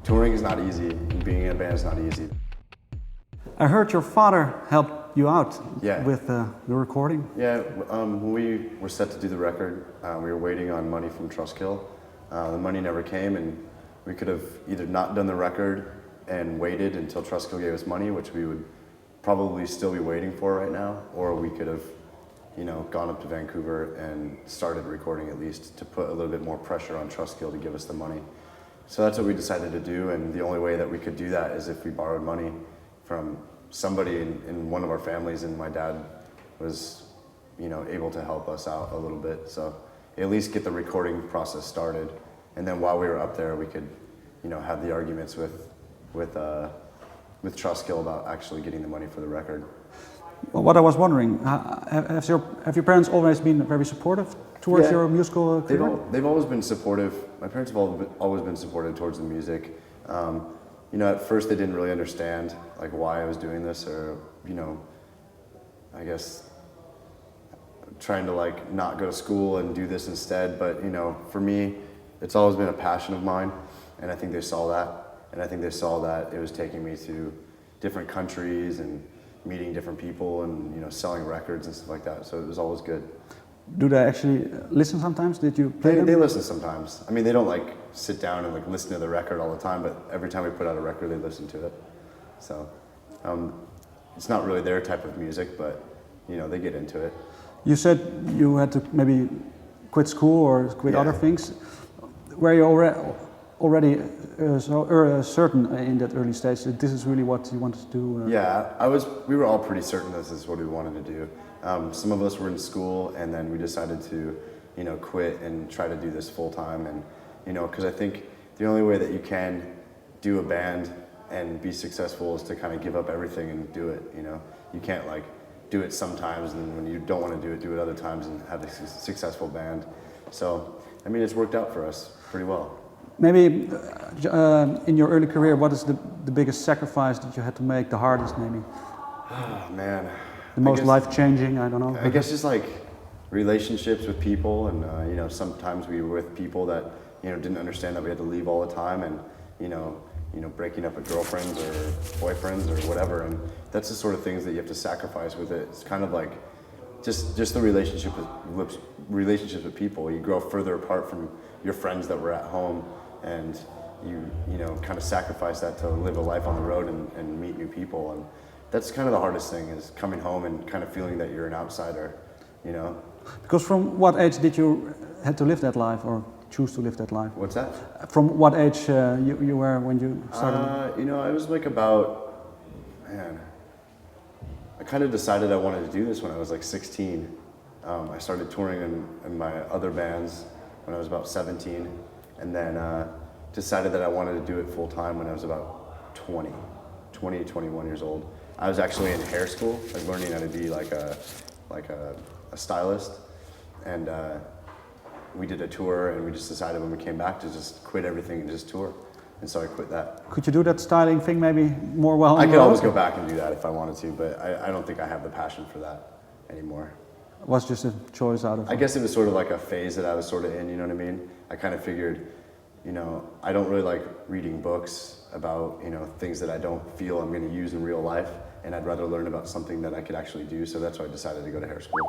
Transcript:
touring is not easy, and being in a band is not easy. I heard your father helped you out with the recording. Yeah, when we were set to do the record, we were waiting on money from Trustkill. The money never came, and we could have either not done the record and waited until Trustkill gave us money, which we would probably still be waiting for right now, or we could have, gone up to Vancouver and started recording at least to put a little bit more pressure on Trustkill to give us the money. So that's what we decided to do, and the only way that we could do that is if we borrowed money from somebody in one of our families, and my dad was, able to help us out a little bit. So at least get the recording process started, and then while we were up there, we could, have the arguments with Trustkill about actually getting the money for the record. Well, what I was wondering, have your parents always been very supportive towards your musical career? They've always been supportive. My parents have always been supportive towards the music. At first they didn't really understand like why I was doing this, or I guess trying to like not go to school and do this instead. But for me, it's always been a passion of mine, and I think they saw that. And I think they saw that it was taking me to different countries and meeting different people and selling records and stuff like that. So it was always good. Do they actually listen sometimes? Did you play them? They listen sometimes. I mean, they don't like sit down and like listen to the record all the time, but every time we put out a record, they listen to it. So it's not really their type of music, but they get into it. You said you had to maybe quit school or quit other things. Were you already certain in that early stage that this is really what you wanted to do? Yeah, we were all pretty certain this is what we wanted to do. Some of us were in school, and then we decided to, quit and try to do this full time. And, because I think the only way that you can do a band and be successful is to kind of give up everything and do it. You can't like do it sometimes, and when you don't want to do it other times and have a successful band. So, I mean, it's worked out for us pretty well. Maybe in your early career, what is the biggest sacrifice that you had to make, the hardest maybe? Oh, man. The most life-changing, I don't know. I guess just like relationships with people, and sometimes we were with people that didn't understand that we had to leave all the time, and breaking up with girlfriends or boyfriends or whatever, and that's the sort of things that you have to sacrifice with it. It's kind of like just the relationships with people. You grow further apart from your friends that were at home, and you kind of sacrifice that to live a life on the road and meet new people. And that's kind of the hardest thing, is coming home and kind of feeling that you're an outsider, Because from what age did you had to live that life, or choose to live that life? What's that? From what age you were when you started? I was like I kind of decided I wanted to do this when I was like 16. I started touring in my other bands when I was about 17, and then decided that I wanted to do it full time when I was about 20 to 21 years old. I was actually in hair school, like learning how to be like a stylist, and we did a tour, and we just decided when we came back to just quit everything and just tour, and so I quit that. Could you do that styling thing maybe more well? I could always go back and do that if I wanted to, but I don't think I have the passion for that anymore. It was just a choice out of... I guess it was sort of like a phase that I was sort of in, you know what I mean? I kind of figured, I don't really like reading books about, things that I don't feel I'm going to use in real life, and I'd rather learn about something that I could actually do, so that's why I decided to go to hair school.